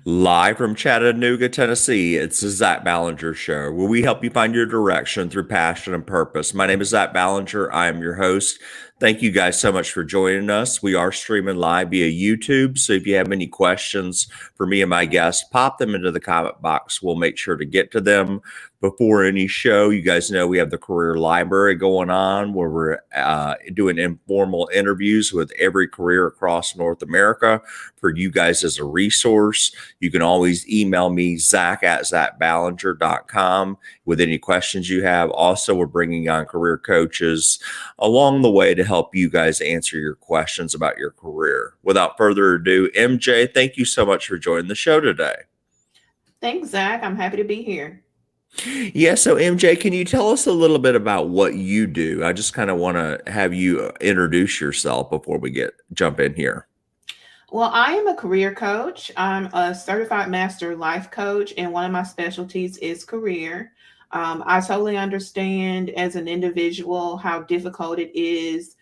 Live from Chattanooga, Tennessee, it's the Zach Ballinger Show, where we help you find your direction through passion and purpose. My name is Zach Ballinger. I am your host. Thank you guys so much for joining us. We are streaming live via YouTube. So if you have any questions for me and my guests, pop them into the comment box. We'll make sure to get to them before any show. You guys know we have the career library going on where we're doing informal interviews with every career across North America for you guys as a resource. You can always email me, zach@zachballinger.com, with any questions you have. Also, we're bringing on career coaches along the way to help you guys answer your questions about your career. Without further ado, MJ, thank you so much for joining the show today. Thanks, Zach. I'm happy to be here. Yeah, so MJ, can you tell us a little bit about what you do? I just kind of want to have you introduce yourself before we get jump in here. Well, I am a career coach. I'm a certified master life coach, and one of my specialties is career. I totally understand as an individual how difficult it is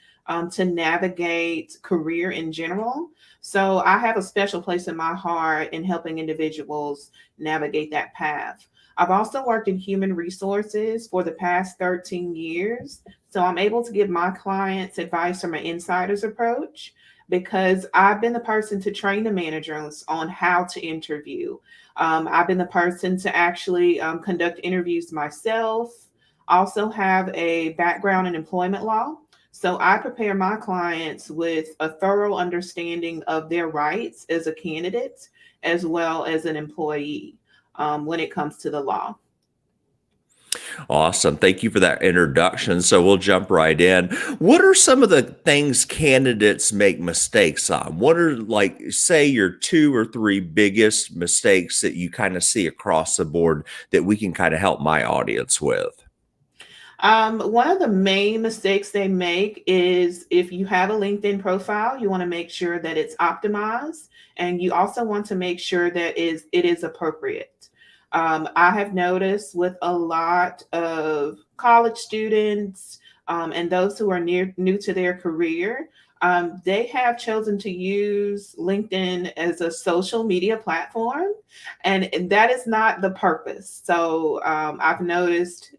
to navigate career in general. So I have a special place in my heart in helping individuals navigate that path. I've also worked in human resources for the past 13 years. So I'm able to give my clients advice from an insider's approach because I've been the person to train the managers on how to interview. I've been the person to actually conduct interviews myself. Also have a background in employment law. So I prepare my clients with a thorough understanding of their rights as a candidate as well as an employee when it comes to the law. Awesome. Thank you for that introduction. So we'll jump right in. What are some of the things candidates make mistakes on? What are, like, say, your two or three biggest mistakes that you kind of see across the board that we can kind of help my audience with? One of the main mistakes they make is if you have a LinkedIn profile, you want to make sure that it's optimized, and you also want to make sure that it is appropriate. I have noticed with a lot of college students and those who are new to their career, they have chosen to use LinkedIn as a social media platform, and that is not the purpose. So I've noticed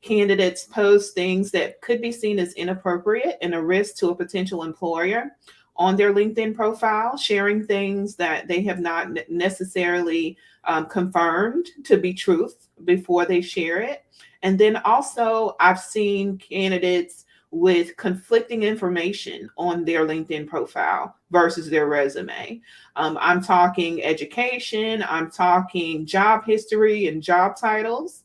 candidates post things that could be seen as inappropriate and a risk to a potential employer on their LinkedIn profile, sharing things that they have not necessarily confirmed to be truth before they share it. And then also, I've seen candidates with conflicting information on their LinkedIn profile versus their resume. I'm talking education, I'm talking job history and job titles.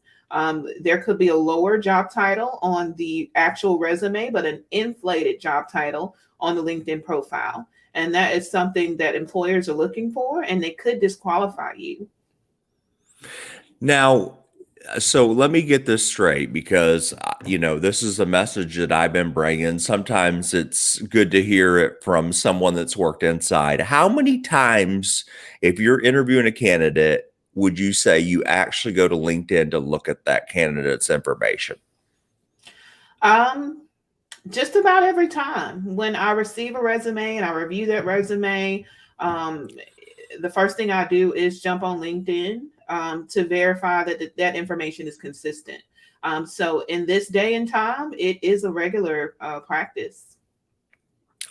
There could be a lower job title on the actual resume, but an inflated job title on the LinkedIn profile. And that is something that employers are looking for, and they could disqualify you. Now, so let me get this straight because, this is a message that I've been bringing. Sometimes it's good to hear it from someone that's worked inside. How many times, if you're interviewing a candidate, would you say you actually go to LinkedIn to look at that candidate's information? Um, just about every time when I receive a resume and I review that resume, um, the first thing I do is jump on LinkedIn to verify that that information is consistent. So in this day and time, it is a regular practice.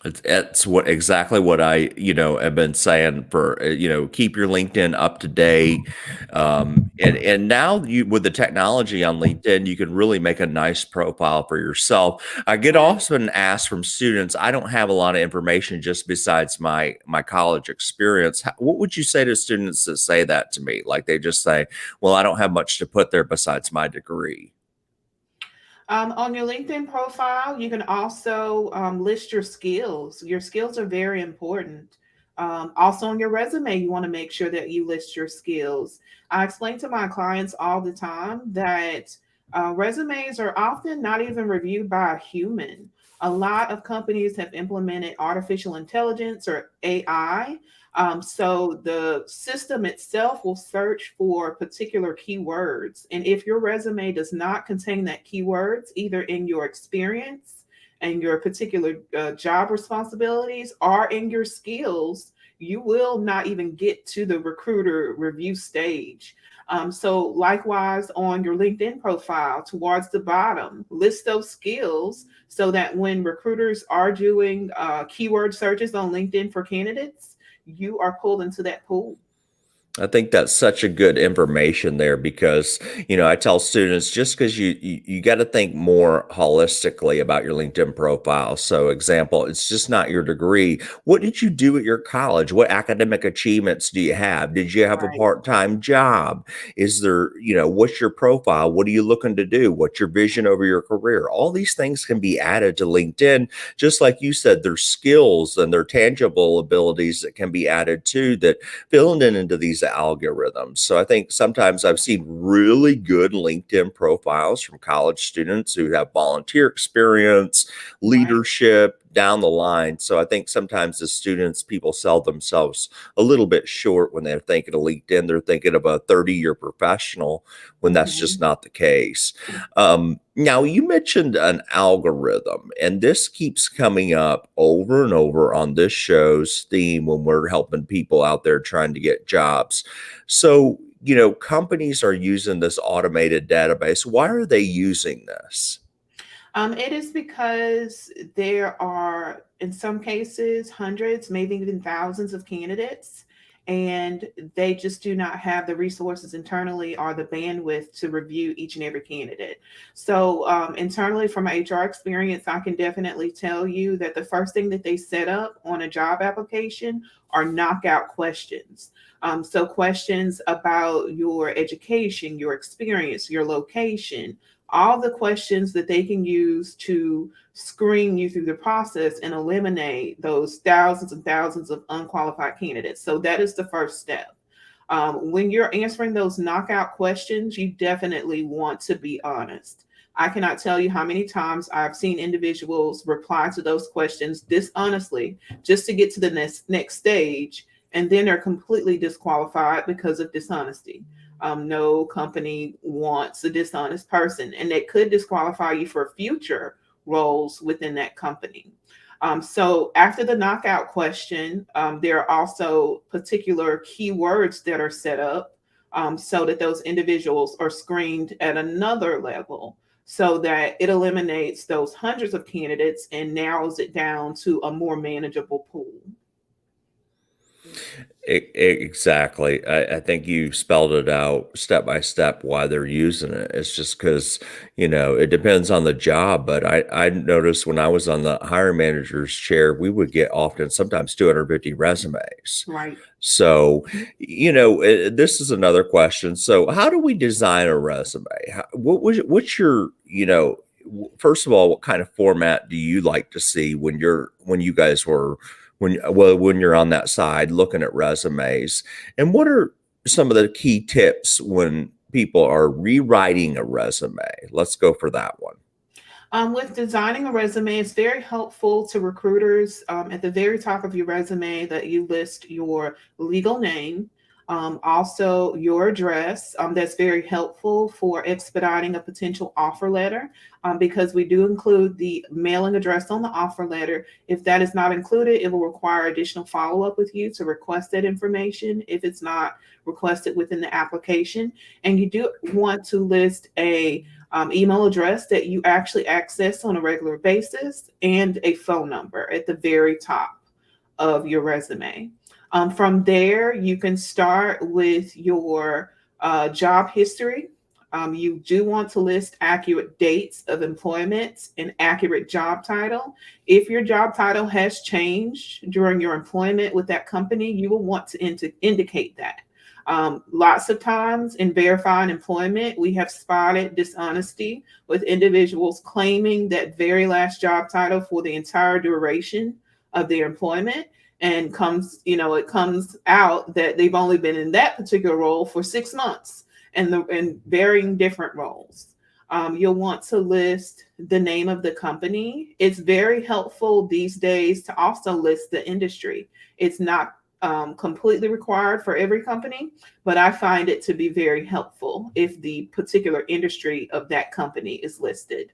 It's what exactly what I, have been saying for, keep your LinkedIn up to date. And now you with the technology on LinkedIn, you can really make a nice profile for yourself. I get Right. often asked from students, I don't have a lot of information just besides my college experience. What would you say to students that say that to me? Like they just say, well, I don't have much to put there besides my degree. On your LinkedIn profile, you can also list your skills. Your skills are very important. Also, on your resume, you want to make sure that you list your skills. I explain to my clients all the time that resumes are often not even reviewed by a human. A lot of companies have implemented artificial intelligence or AI. So the system itself will search for particular keywords. And if your resume does not contain that keywords, either in your experience and your particular job responsibilities or in your skills, you will not even get to the recruiter review stage. So likewise on your LinkedIn profile towards the bottom, list those skills so that when recruiters are doing keyword searches on LinkedIn for candidates, you are pulled into that pool. I think that's such a good information there because, I tell students just because you got to think more holistically about your LinkedIn profile. So, example, it's just not your degree. What did you do at your college? What academic achievements do you have? Did you have a Right. part-time job? Is there, what's your profile? What are you looking to do? What's your vision over your career? All these things can be added to LinkedIn. Just like you said, there's skills and their tangible abilities that can be added to that filling in into these algorithms. So I think sometimes I've seen really good LinkedIn profiles from college students who have volunteer experience, Right. leadership down the line. So I think sometimes as students, people sell themselves a little bit short when they're thinking of LinkedIn. They're thinking of a 30-year professional when that's just Mhm. not the case. Now, you mentioned an algorithm, and this keeps coming up over and over on this show's theme when we're helping people out there trying to get jobs. So, companies are using this automated database. Why are they using this? It is because there are, in some cases, hundreds, maybe even thousands of candidates, and they just do not have the resources internally or the bandwidth to review each and every candidate. So, internally, from my HR experience, I can definitely tell you that the first thing that they set up on a job application are knockout questions. So, questions about your education, your experience, your location, all the questions that they can use to screen you through the process and eliminate those thousands and thousands of unqualified candidates. So that is the first step. When you're answering those knockout questions, you definitely want to be honest. I cannot tell you how many times I've seen individuals reply to those questions dishonestly just to get to the next stage, and then they're completely disqualified because of dishonesty. No company wants a dishonest person, and they could disqualify you for future roles within that company. So after the knockout question, there are also particular keywords that are set up so that those individuals are screened at another level so that it eliminates those hundreds of candidates and narrows it down to a more manageable pool. Exactly. I think you spelled it out step by step why they're using it. It's just because, it depends on the job. But I noticed when I was on the hiring manager's chair, we would get often, sometimes 250 resumes. Right. So, this is another question. So, how do we design a resume? What's your, first of all, what kind of format do you like to see when you guys were when you're on that side looking at resumes? And what are some of the key tips when people are rewriting a resume? Let's go for that one. With designing a resume, it's very helpful to recruiters at the very top of your resume that you list your legal name, also your address. That's very helpful for expediting a potential offer letter because we do include the mailing address on the offer letter. If that is not included, it will require additional follow up with you to request that information if it's not requested within the application. And you do want to list a email address that you actually access on a regular basis, and a phone number at the very top of your resume. From there, you can start with your job history. You do want to list accurate dates of employment and accurate job title. If your job title has changed during your employment with that company, you will want to indicate that. Lots of times in verifying employment, we have spotted dishonesty with individuals claiming that very last job title for the entire duration of their employment, and it comes out that they've only been in that particular role for 6 months and varying different roles. You'll want to list the name of the company. It's very helpful these days to also list the industry. It's not completely required for every company, but I find it to be very helpful if the particular industry of that company is listed.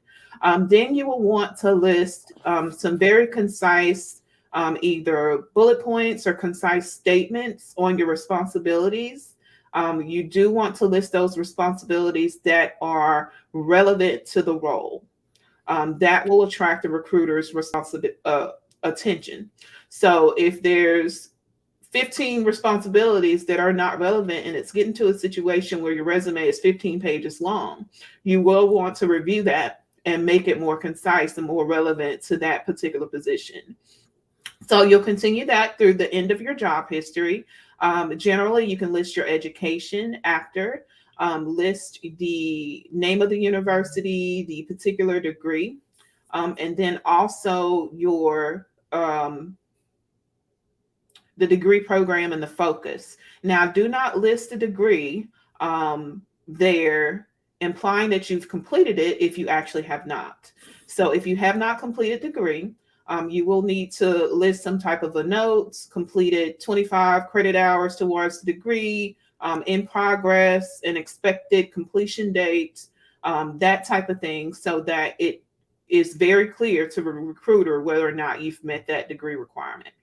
Then you will want to list some very concise either bullet points or concise statements on your responsibilities. You do want to list those responsibilities that are relevant to the role. That will attract the recruiter's attention. So if there's 15 responsibilities that are not relevant and it's getting to a situation where your resume is 15 pages long, you will want to review that and make it more concise and more relevant to that particular position. So you'll continue that through the end of your job history. Generally, you can list your education after, list the name of the university, the particular degree, and then also the degree program and the focus. Now, do not list the degree there, implying that you've completed it if you actually have not. So, if you have not completed degree, you will need to list some type of a notes, completed 25 credit hours towards the degree, in progress, an expected completion date, that type of thing, so that it is very clear to the recruiter whether or not you've met that degree requirement.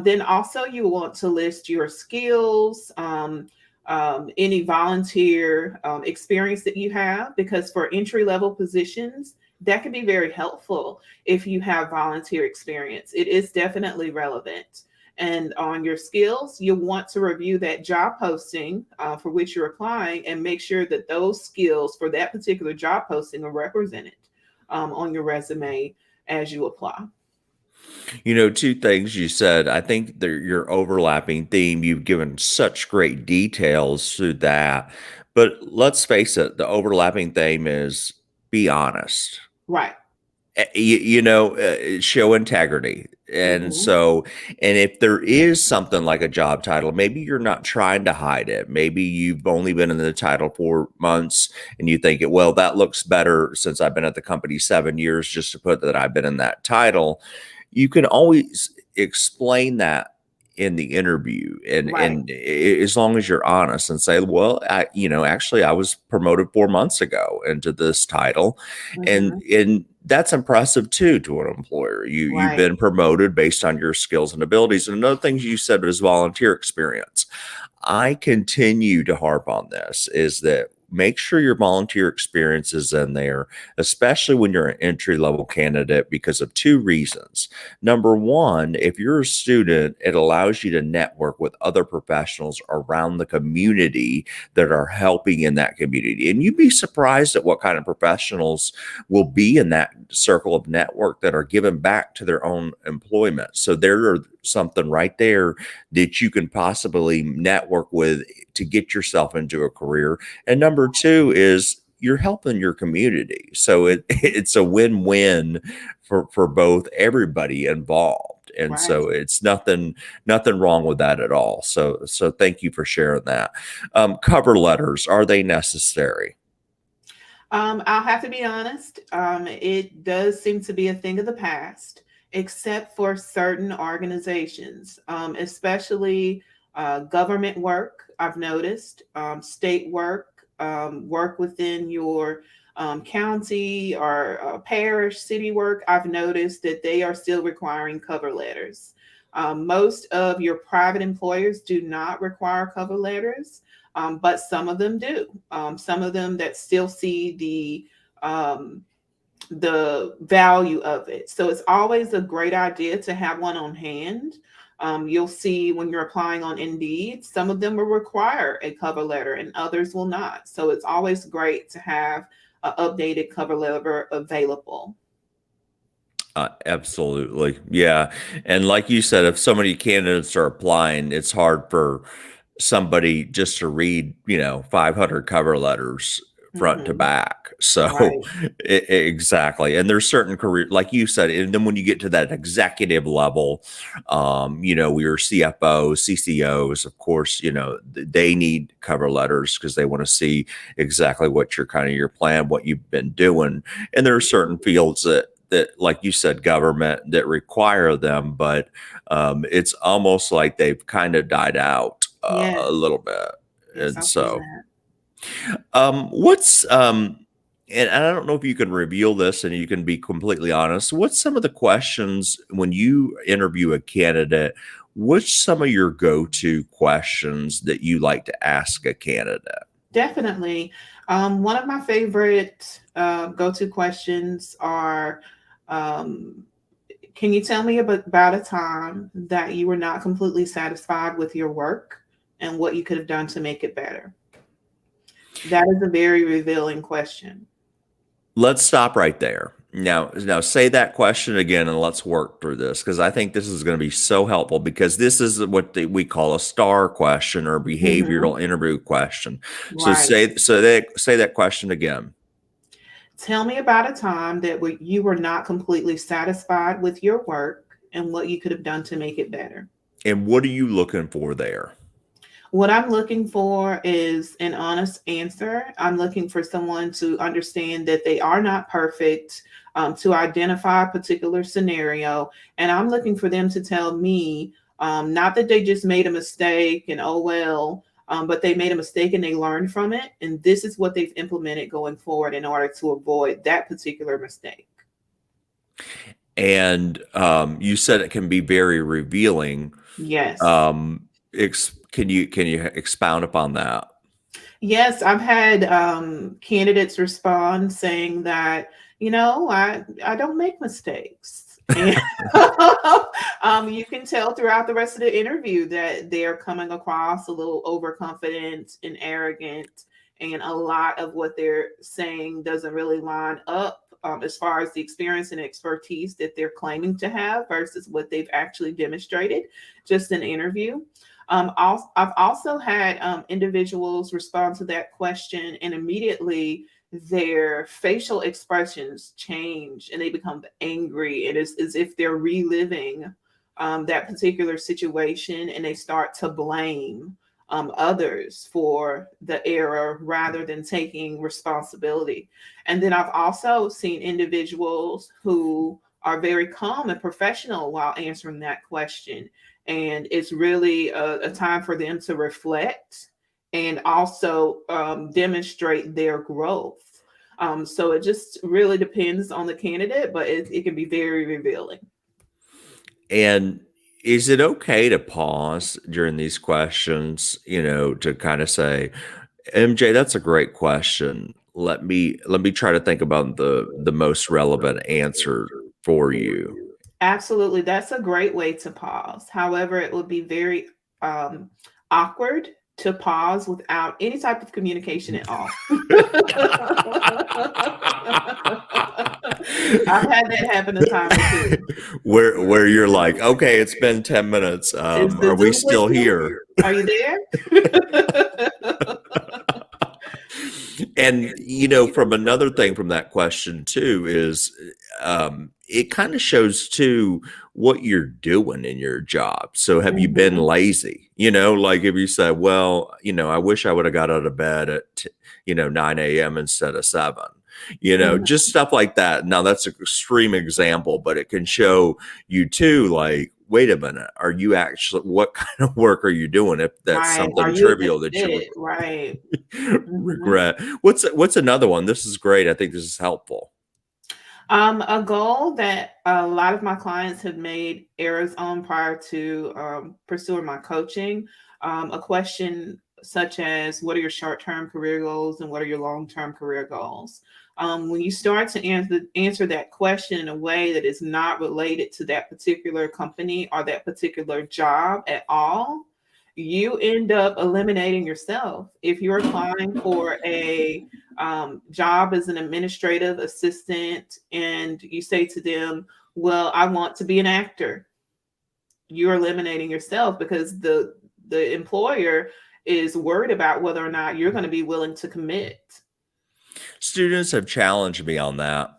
Then also you want to list your skills, any volunteer experience that you have, because for entry level positions, that can be very helpful if you have volunteer experience. It is definitely relevant. And on your skills, you want to review that job posting for which you're applying and make sure that those skills for that particular job posting are represented on your resume as you apply. Two things you said. I think your overlapping theme, you've given such great details through that. But let's face it, the overlapping theme is be honest. Right. Show integrity. And Hmm. so, and if there is something like a job title, maybe you're not trying to hide it. Maybe you've only been in the title 4 months and you think, well, that looks better since I've been at the company 7 years, just to put that I've been in that title. You can always explain that in the interview, and Right. as long as you're honest and say, well, actually I was promoted 4 months ago into this title, and Hmm. that's impressive too to an employer. You've Right. been promoted based on your skills and abilities. And another thing you said was volunteer experience. I continue to harp on this, is that make sure your volunteer experience is in there, especially when you're an entry level candidate, because of two reasons. Number one, if you're a student, it allows you to network with other professionals around the community that are helping in that community. And you'd be surprised at what kind of professionals will be in that circle of network that are giving back to their own employment. So there are something right there that you can possibly network with to get yourself into a career. And number two is you're helping your community. So it's a win-win for both everybody involved. And Right. so it's nothing wrong with that at all. So thank you for sharing that. Cover letters, are they necessary? I'll have to be honest. It does seem to be a thing of the past, except for certain organizations, especially government work. I've noticed state work, work within your county or parish, city work. I've noticed that they are still requiring cover letters. Most of your private employers do not require cover letters, but some of them do. Some of them that still see the value of it. So it's always a great idea to have one on hand. You'll see when you're applying on Indeed, some of them will require a cover letter and others will not. So it's always great to have an updated cover letter available. Absolutely. Yeah. And like you said, if so many candidates are applying, it's hard for somebody just to read, 500 cover letters front to Hmm. back. So Right. exactly. And there's certain career, like you said, and then when you get to that executive level, your CFOs, CCOs, of course, they need cover letters because they want to see exactly what your plan, what you've been doing. And there are certain fields that, like you said, government, that require them, but it's almost like they've kind of died out a Yes. little bit. Yes, And I'll say so, that. what's And I don't know if you can reveal this and you can be completely honest. What's some of the questions when you interview a candidate? What's some of your go-to questions that you like to ask a candidate? Definitely. One of my favorite go-to questions are, um, can you tell me about a time that you were not completely satisfied with your work and what you could have done to make it better? That is a very revealing question. Let's stop right there. Now say that question again and let's work through this because I think this is going to be so helpful because this is what we call a STAR question or Mhm. behavioral interview question. So Right. say that question again. Tell me about a time that you were not completely satisfied with your work and what you could have done to make it better. And what are you looking for there? What I'm looking for is an honest answer. I'm looking for someone to understand that they are not perfect, to identify a particular scenario. And I'm looking for them to tell me, not that they just made a mistake and oh well, but they made a mistake and they learned from it. And this is what they've implemented going forward in order to avoid that particular mistake. And you said it can be very revealing. Yes. Can you expound upon that? Yes, I've had candidates respond saying that, I don't make mistakes. And you can tell throughout the rest of the interview that they're coming across a little overconfident and arrogant, and a lot of what they're saying doesn't really line up as far as the experience and expertise that they're claiming to have versus what they've actually demonstrated just in interview. I've also had individuals respond to that question, and immediately their facial expressions change and they become angry. It is as if they're reliving that particular situation, and they start to blame others for the error rather than taking responsibility. And then I've also seen individuals who are very calm and professional while answering that question, and it's really a time for them to reflect and also demonstrate their growth. So it just really depends on the candidate, but it can be very revealing. And is it okay to pause during these questions, to kind of say, MJ, that's a great question. Let me try to think about the most relevant answer for you. Absolutely, that's a great way to pause. However, it would be very um, awkward to pause without any type of communication at all. I've had that happen a time or two. where you're like, okay, it's been 10 minutes. Is the Are we Zoom with still you? here? Are you there? And from another thing from that question too is it kind of shows too what you're doing in your job. So have you been Mhm. lazy? Like if you say, well, I wish I would have got out of bed at 9 a.m. instead of 7. Mhm. Just stuff like that. Now that's an extreme example, but it can show you too, like, wait a minute, are you actually, what kind of work are you doing if that's Right. Are something you a good trivial that you fit? Right. Mhm. regret? What's another one? This is great. I think this is helpful. A goal that a lot of my clients have made errors on prior to pursuing my coaching. A question such as, what are your short term career goals and what are your long term career goals? When you start to answer that question in a way that is not related to that particular company or that particular job at all, you end up eliminating yourself. If you're applying for a job as an administrative assistant and you say to them, well, I want to be an actor, you're eliminating yourself because the employer is worried about whether or not you're going to be willing to commit. Students have challenged me on that.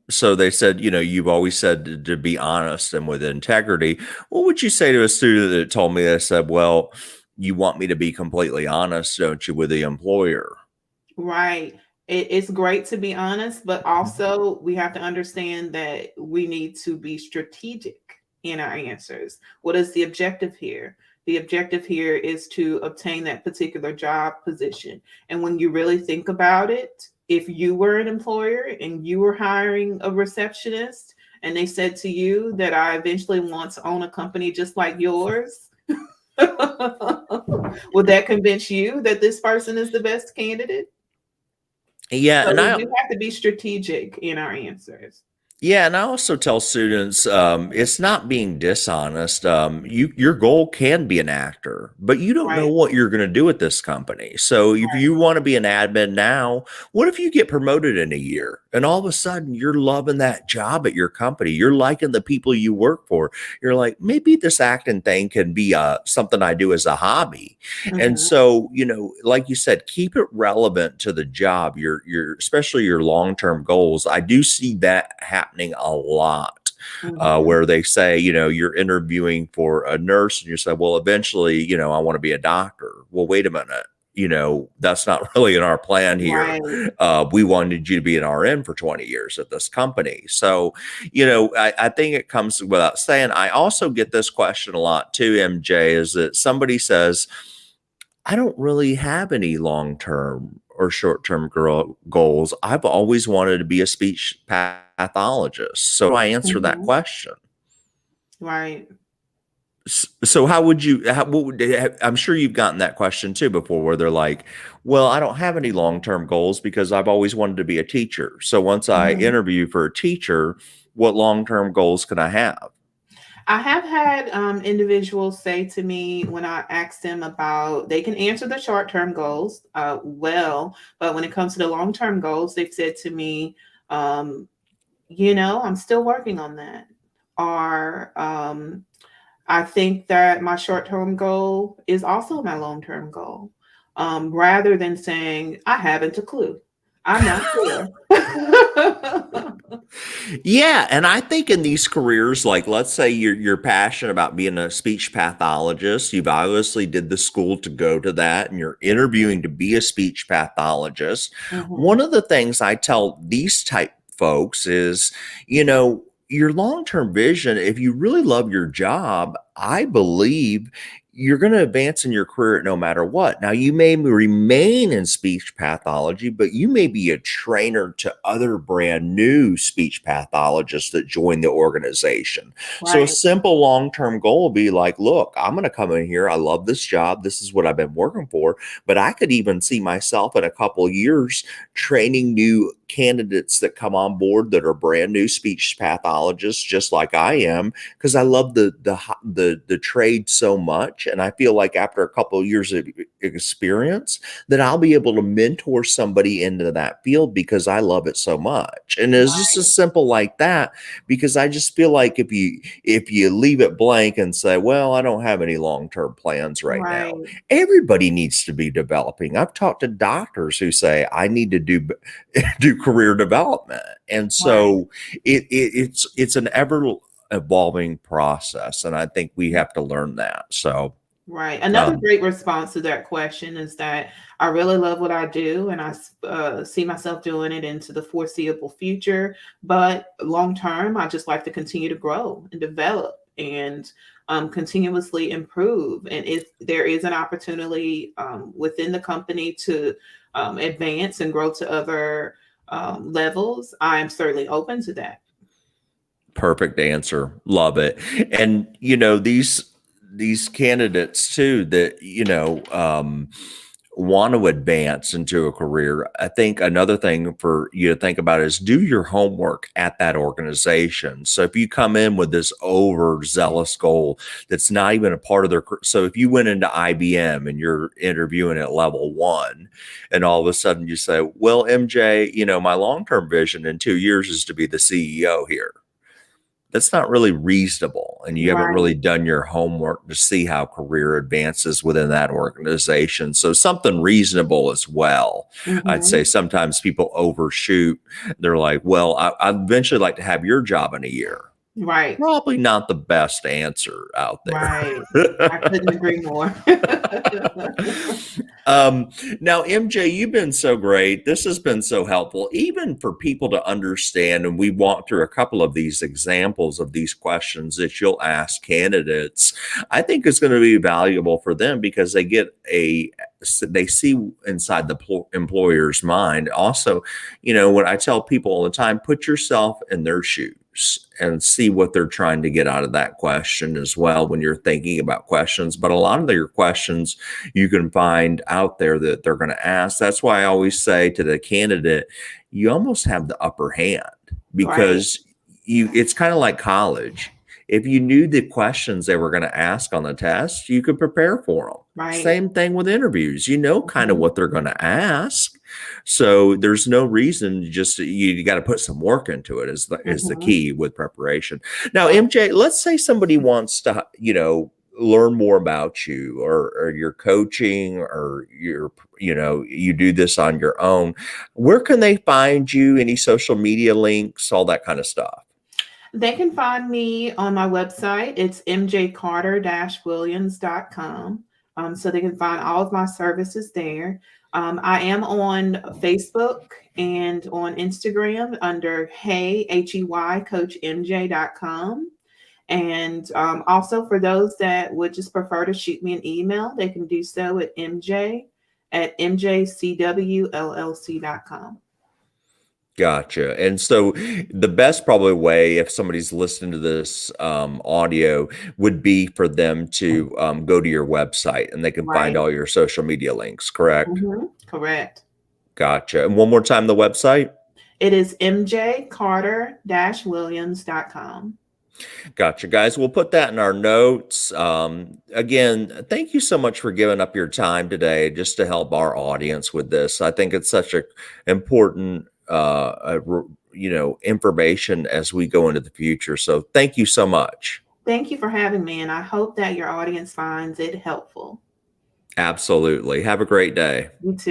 So they said, you've always said to be honest and with integrity. What would you say to a student that told me that said, well, you want me to be completely honest, don't you, with the employer? Right. It's great to be honest, but also we have to understand that we need to be strategic in our answers. What is the objective here? The objective here is to obtain that particular job position. And when you really think about it, if you were an employer and you were hiring a receptionist and they said to you that I eventually want to own a company just like yours, would that convince you that this person is the best candidate? Yeah, So and we I do have to be strategic in our answers. Yeah, and I also tell students it's not being dishonest. Your goal can be an actor, but you don't know Right, what you're going to do at this company. So if right. you want to be an admin now, what if you get promoted in a year and all of a sudden you're loving that job at your company? You're liking the people you work for. You're like, maybe this acting thing can be something I do as a hobby. And Mhm, so, like you said, keep it relevant to the job, especially your long-term goals. I do see that happening a lot, mhm. where they say, you're interviewing for a nurse and you say, well, eventually, I want to be a doctor. Well, wait a minute. That's not really in our plan here. Right. We wanted you to be an RN for 20 years at this company. So, I think it comes without saying. I also get this question a lot too, MJ, is that somebody says, I don't really have any long term or short term goals. I've always wanted to be a speech pathologist. So, I answer that Mhm. question. Right. So, how would you? I'm sure you've gotten that question too before, where they're like, "Well, I don't have any long term goals because I've always wanted to be a teacher. So, once I Mhm. interview for a teacher, what long term goals can I have?" I have had individuals say to me when I ask them about, they can answer the short term goals well, but when it comes to the long term goals, they've said to me, um, I'm still working on that. Or I think that my short term goal is also my long term goal. Rather than saying, I haven't a clue, I'm not sure. Yeah, and I think in these careers, like let's say you're passionate about being a speech pathologist, you've obviously did the school to go to that, and you're interviewing to be a speech pathologist. Mhm. One of the things I tell these type folks is, your long-term vision, if you really love your job, I believe you're going to advance in your career no matter what. Now, you may remain in speech pathology, but you may be a trainer to other brand new speech pathologists that join the organization. So, a Right, simple long term goal will be like, look, I'm going to come in here. I love this job. This is what I've been working for. But I could even see myself in a couple of years training new candidates that come on board that are brand new speech pathologists, just like I am, because I love the trade so much, and I feel like after a couple of years of experience, that I'll be able to mentor somebody into that field because I love it so much. And it's just right, as simple like that. Because I just feel like if you leave it blank and say, well, I don't have any long term plans right now, right, everybody needs to be developing. I've talked to doctors who say I need to do career development, and right. so it's an ever evolving process, and I think we have to learn that. So, Right. Another um, great response to that question is that I really love what I do and see myself doing it into the foreseeable future. But long term, I just like to continue to grow and develop and continuously improve. And if there is an opportunity within the company to advance and grow to other levels, I am certainly open to that. Perfect answer. Love it. And these candidates too that want to advance into a career. I think another thing for you to think about is do your homework at that organization. So if you come in with this overzealous goal that's not even a part of so if you went into IBM and you're interviewing at level 1 and all of a sudden you say, "Well, MJ, my long-term vision in 2 years is to be the CEO here." That's not really reasonable, and you haven't really Right. done your homework to see how career advances within that organization. So something reasonable as well. I'd say Hmm. sometimes people overshoot. They're like, well, I'd eventually like to have your job in a year. Right. Probably not the best answer out Right. there. I couldn't agree more. Um, Now, MJ, you've been so great. This has been so helpful, even for people to understand. And we walked through a couple of these examples of these questions that you'll ask candidates. I think it's going to be valuable for them because they see inside the employer's mind. Also, when I tell people all the time, put yourself in their shoes and see what they're trying to get out of that question as well when you're thinking about questions. But a lot of your questions you can find out there that they're going to ask. That's why I always say to the candidate, you almost have the upper hand Right, because it's kind of like college. If you knew the questions they were going to ask on the test, you could prepare for them. right. Same thing with interviews. You know kind of Mhm, what they're going to ask. So there's no reason, just you got to put some work into it is the mhm, key with preparation. Now, right, MJ, let's say somebody wants to, learn more about you, or your coaching, or you do this on your own. Where can they find you? Any social media links, all that kind of stuff? They can find me on my website. It's mjcarter-williams.com. So they can find all of my services there. I am on Facebook and on Instagram under Hey, coachmj.com. And also for those that would just prefer to shoot me an email, they can do so at mj@mjcwllc.com. Gotcha. And so the best probably way, if somebody's listening to this audio, would be for them to go to your website and they can find Right. all your social media links, correct? Correct. Gotcha. And one more time, the website? It is mjcarter-williams.com. Gotcha, guys. We'll put that in our notes. Again, thank you so much for giving up your time today just to help our audience with this. I think it's such a important, information as we go into the future. So thank you so much. Thank you for having me, and I hope that your audience finds it helpful. Absolutely. Have a great day. You too.